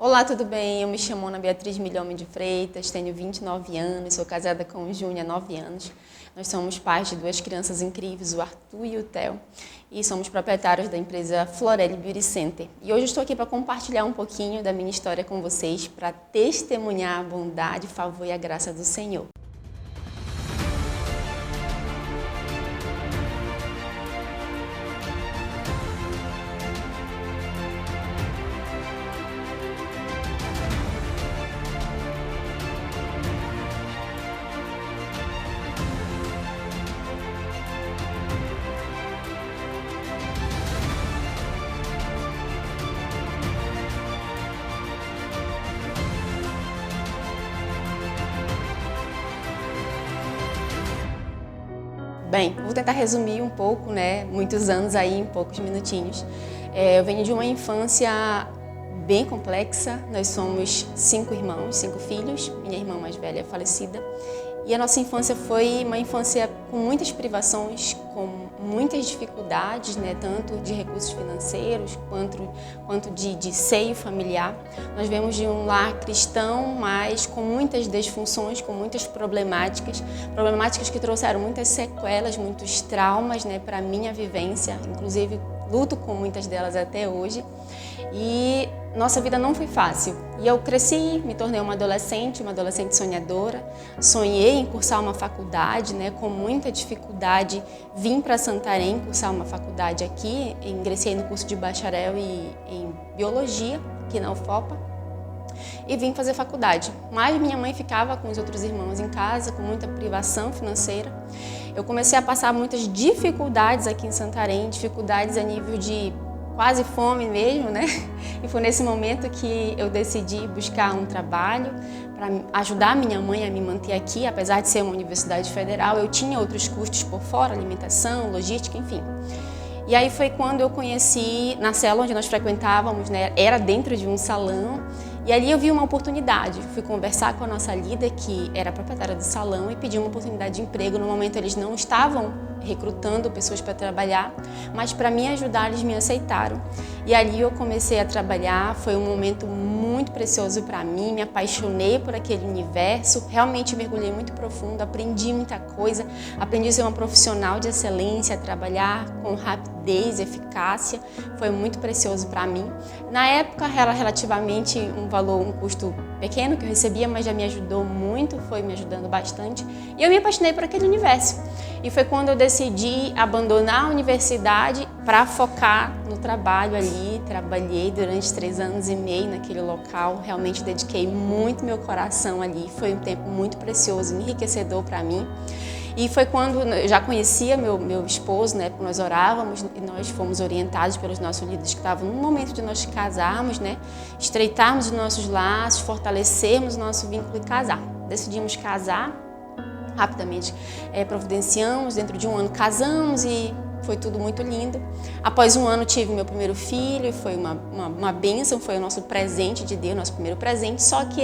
Olá, tudo bem? Eu me chamo Ana Beatriz Milhomem de Freitas, tenho 29 anos, sou casada com o Júnior há 9 anos. Nós somos pais de 2 crianças incríveis, o Arthur e o Theo, e somos proprietários da empresa Florelli Beauty Center. E hoje estou aqui para compartilhar um pouquinho da minha história com vocês, para testemunhar a bondade, o favor e a graça do Senhor. Bem, vou tentar resumir um pouco, muitos anos aí em poucos minutinhos. Eu venho de uma infância bem complexa, nós somos 5 irmãos, 5 filhos, minha irmã mais velha é falecida. E a nossa infância foi uma infância com muitas privações, com muitas dificuldades, tanto de recursos financeiros quanto de seio familiar. Nós vemos de um lar cristão, mas com muitas disfunções, com muitas problemáticas que trouxeram muitas sequelas, muitos traumas para a minha vivência, inclusive luto com muitas delas até hoje. E nossa vida não foi fácil. E eu cresci, me tornei uma adolescente sonhadora. Sonhei em cursar uma faculdade, com muita dificuldade. Vim para Santarém cursar uma faculdade aqui. Ingressei no curso de bacharel em biologia, aqui na UFOPA. E vim fazer faculdade. Mas minha mãe ficava com os outros irmãos em casa, com muita privação financeira. Eu comecei a passar muitas dificuldades aqui em Santarém, dificuldades a nível de quase fome mesmo, E foi nesse momento que eu decidi buscar um trabalho para ajudar minha mãe a me manter aqui. Apesar de ser uma universidade federal, eu tinha outros custos por fora, alimentação, logística, enfim. E aí foi quando eu conheci, na célula onde nós frequentávamos, era dentro de um salão, e ali eu vi uma oportunidade. Fui conversar com a nossa líder, que era proprietária do salão, e pedi uma oportunidade de emprego. No momento eles não estavam recrutando pessoas para trabalhar, mas para me ajudar eles me aceitaram. E ali eu comecei a trabalhar, foi um momento muito precioso para mim, me apaixonei por aquele universo, realmente mergulhei muito profundo, aprendi muita coisa, aprendi a ser uma profissional de excelência, a trabalhar com rapidez, eficácia, foi muito precioso para mim. Na época era relativamente um custo pequeno que eu recebia, mas já me ajudou muito, foi me ajudando bastante, e eu me apaixonei por aquele universo. E foi quando eu decidi abandonar a universidade para focar no trabalho ali. Trabalhei durante 3 anos e meio naquele local, realmente dediquei muito meu coração ali, foi um tempo muito precioso, enriquecedor para mim. E foi quando eu já conhecia meu esposo, porque nós orávamos e nós fomos orientados pelos nossos líderes que estavam no momento de nós casarmos, estreitarmos os nossos laços, fortalecermos o nosso vínculo e casar. Decidimos casar. Rapidamente providenciamos, dentro de um ano casamos e foi tudo muito lindo. Após um ano tive meu primeiro filho e foi uma bênção, foi o nosso presente de Deus, nosso primeiro presente, só que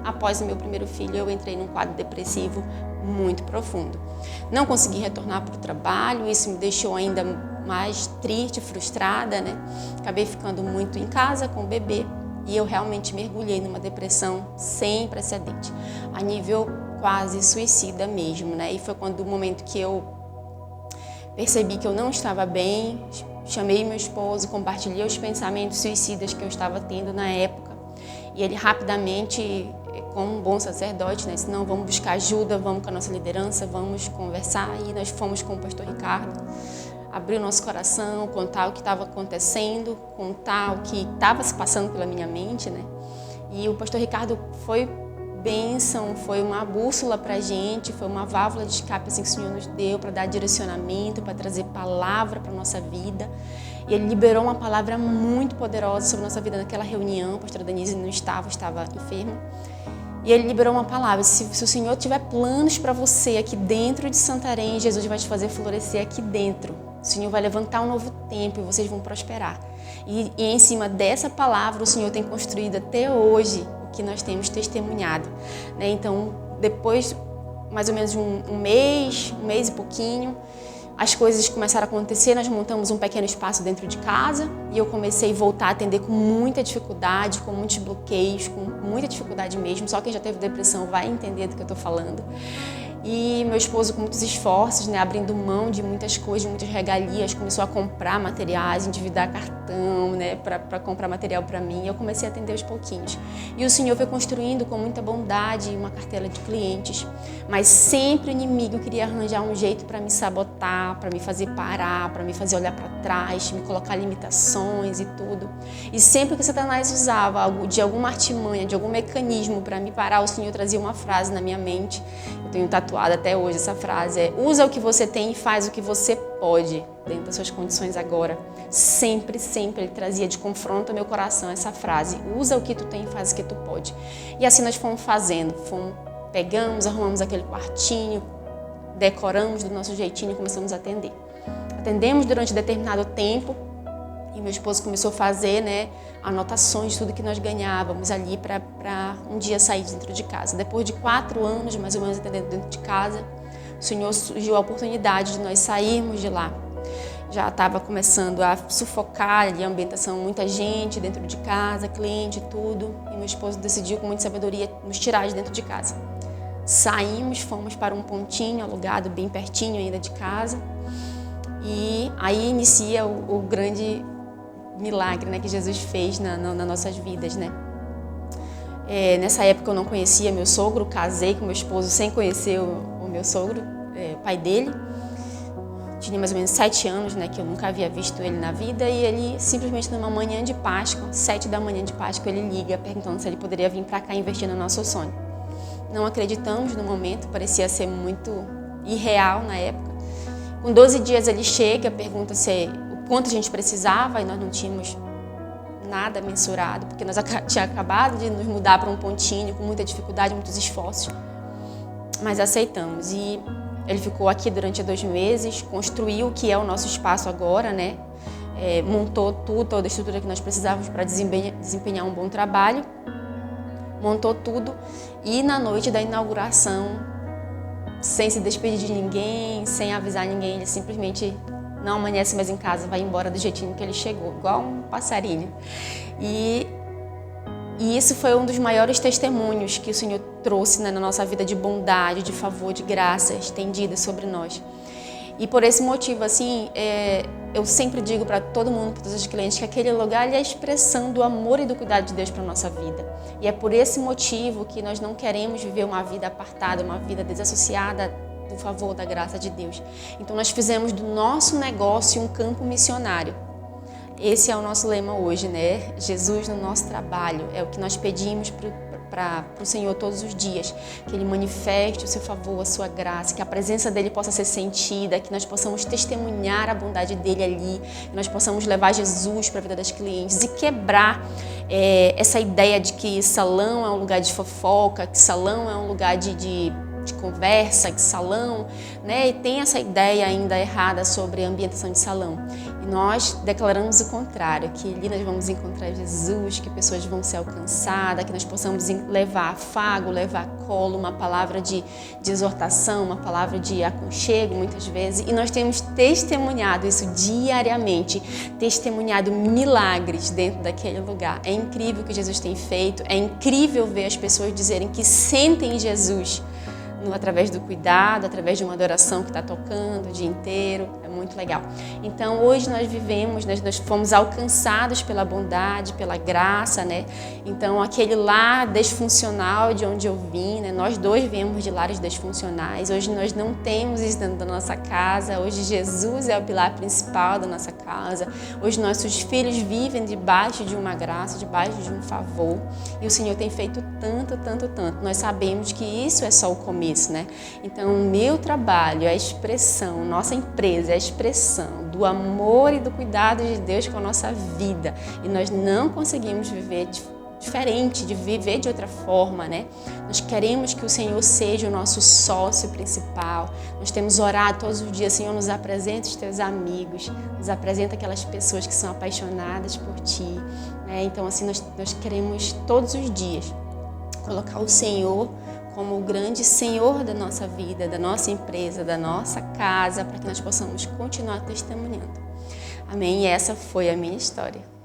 após o meu primeiro filho eu entrei num quadro depressivo muito profundo. Não consegui retornar para o trabalho, isso me deixou ainda mais triste, frustrada, Acabei ficando muito em casa com o bebê e eu realmente mergulhei numa depressão sem precedente, a nível quase suicida mesmo, E foi quando o momento que eu percebi que eu não estava bem, chamei meu esposo, compartilhei os pensamentos suicidas que eu estava tendo na época, e ele rapidamente, como um bom sacerdote, disse: não, vamos buscar ajuda, vamos com a nossa liderança, vamos conversar, e nós fomos com o pastor Ricardo, abrir o nosso coração, contar o que estava acontecendo, contar o que estava se passando pela minha mente, E o pastor Ricardo foi bênção, foi uma bússola para a gente, foi uma válvula de escape assim, que o Senhor nos deu para dar direcionamento, para trazer palavra para a nossa vida. E Ele liberou uma palavra muito poderosa sobre a nossa vida naquela reunião. A pastora Denise não estava enferma. E Ele liberou uma palavra: se o Senhor tiver planos para você aqui dentro de Santarém, Jesus vai te fazer florescer aqui dentro. O Senhor vai levantar um novo tempo e vocês vão prosperar. E em cima dessa palavra, o Senhor tem construído até hoje que nós temos testemunhado, Então, depois mais ou menos um mês e pouquinho, as coisas começaram a acontecer, nós montamos um pequeno espaço dentro de casa e eu comecei a voltar a atender com muita dificuldade, com muitos bloqueios, com muita dificuldade mesmo. Só quem já teve depressão vai entender do que eu estou falando. E meu esposo, com muitos esforços, né, abrindo mão de muitas coisas, de muitas regalias, começou a comprar materiais, endividar cartão, né, para comprar material para mim. E eu comecei a atender aos pouquinhos. E o Senhor foi construindo com muita bondade uma cartela de clientes. Mas sempre o inimigo queria arranjar um jeito para me sabotar, para me fazer parar, para me fazer olhar para trás, me colocar limitações e tudo. E sempre que Satanás usava algo, de alguma artimanha, de algum mecanismo para me parar, o Senhor trazia uma frase na minha mente. Eu tenho tatuado até hoje essa frase, usa o que você tem e faz o que você pode dentro das suas condições agora. Sempre, sempre ele trazia de confronto ao meu coração essa frase, usa o que tu tem e faz o que tu pode. E assim nós fomos fazendo, pegamos, arrumamos aquele quartinho, decoramos do nosso jeitinho e começamos a atender. Atendemos durante determinado tempo e meu esposo começou a fazer, né, anotações de tudo que nós ganhávamos ali para um dia sair dentro de casa. Depois de 4 anos, mais ou menos, atendendo dentro de casa, o Senhor surgiu a oportunidade de nós sairmos de lá. Já estava começando a sufocar ali a ambientação, muita gente dentro de casa, cliente e tudo. E meu esposo decidiu, com muita sabedoria, nos tirar de dentro de casa. Saímos, fomos para um pontinho alugado, bem pertinho ainda de casa. E aí inicia o grande milagre, né, que Jesus fez nas nossas vidas, né? Nessa época eu não conhecia meu sogro, casei com meu esposo sem conhecer o meu sogro, o pai dele. Tinha mais ou menos 7 anos, né, que eu nunca havia visto ele na vida, e ele simplesmente numa manhã de Páscoa, 7 da manhã de Páscoa, ele liga perguntando se ele poderia vir para cá investir no nosso sonho. Não acreditamos no momento, parecia ser muito irreal na época. Com 12 dias ele chega, pergunta o quanto a gente precisava, e nós não tínhamos nada mensurado, porque nós tínhamos acabado de nos mudar para um pontinho com muita dificuldade, muitos esforços, mas aceitamos. E ele ficou aqui durante 2 meses, construiu o que é o nosso espaço agora, né? Montou toda a estrutura que nós precisávamos para desempenhar um bom trabalho, montou tudo, e na noite da inauguração, sem se despedir de ninguém, sem avisar ninguém, ele simplesmente não amanhece mais em casa, vai embora do jeitinho que ele chegou, igual um passarinho. E isso foi um dos maiores testemunhos que o Senhor trouxe na nossa vida de bondade, de favor, de graça estendida sobre nós. E por esse motivo, assim, eu sempre digo para todo mundo, para todos os clientes, que aquele lugar é a expressão do amor e do cuidado de Deus para a nossa vida. E é por esse motivo que nós não queremos viver uma vida apartada, uma vida desassociada do favor, da graça de Deus. Então nós fizemos do nosso negócio um campo missionário. Esse é o nosso lema hoje, né? Jesus no nosso trabalho. É o que nós pedimos para o Senhor todos os dias. Que Ele manifeste o seu favor, a sua graça, que a presença dEle possa ser sentida, que nós possamos testemunhar a bondade dEle ali, que nós possamos levar Jesus para a vida das clientes e quebrar essa ideia de que salão é um lugar de fofoca, que salão é um lugar de conversa, que salão, né? E tem essa ideia ainda errada sobre a ambientação de salão. E nós declaramos o contrário, que ali nós vamos encontrar Jesus, que pessoas vão ser alcançadas, que nós possamos levar afago, levar colo, uma palavra de exortação, uma palavra de aconchego, muitas vezes. E nós temos testemunhado isso diariamente, testemunhado milagres dentro daquele lugar. É incrível o que Jesus tem feito, é incrível ver as pessoas dizerem que sentem Jesus através do cuidado, através de uma adoração que está tocando o dia inteiro. É muito legal. Então, hoje nós vivemos, nós fomos alcançados pela bondade, pela graça, né? Então, aquele lar disfuncional de onde eu vim, né? Nós dois viemos de lares disfuncionais. Hoje nós não temos isso dentro da nossa casa. Hoje Jesus é o pilar principal da nossa casa. Hoje nossos filhos vivem debaixo de uma graça, debaixo de um favor. E o Senhor tem feito tanto, tanto, tanto. Nós sabemos que isso é só o começo, né? Então, o meu trabalho é a expressão, nossa empresa é a expressão do amor e do cuidado de Deus com a nossa vida. E nós não conseguimos viver diferente, de viver de outra forma, né? Nós queremos que o Senhor seja o nosso sócio principal. Nós temos orado todos os dias, Senhor, nos apresenta os teus amigos, nos apresenta aquelas pessoas que são apaixonadas por Ti, né? Então, assim, nós queremos todos os dias colocar o Senhor como o grande Senhor da nossa vida, da nossa empresa, da nossa casa, para que nós possamos continuar testemunhando. Amém? E essa foi a minha história.